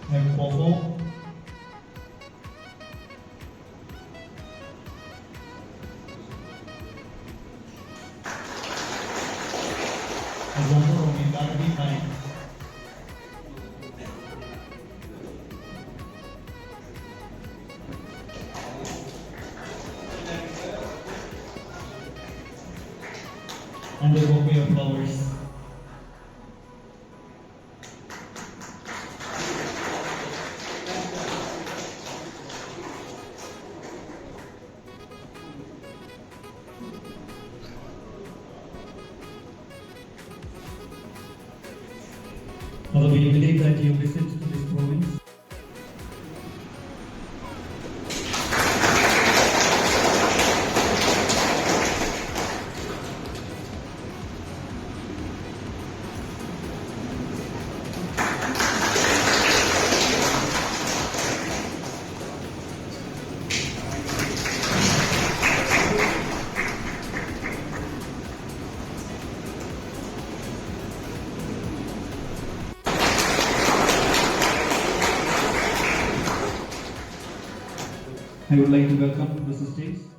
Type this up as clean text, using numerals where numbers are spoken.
And Popo. And one more, we gotta be kind. And the bouquet of flowers. Although we believe that you visit this province. I would like to welcome Mrs. Stace.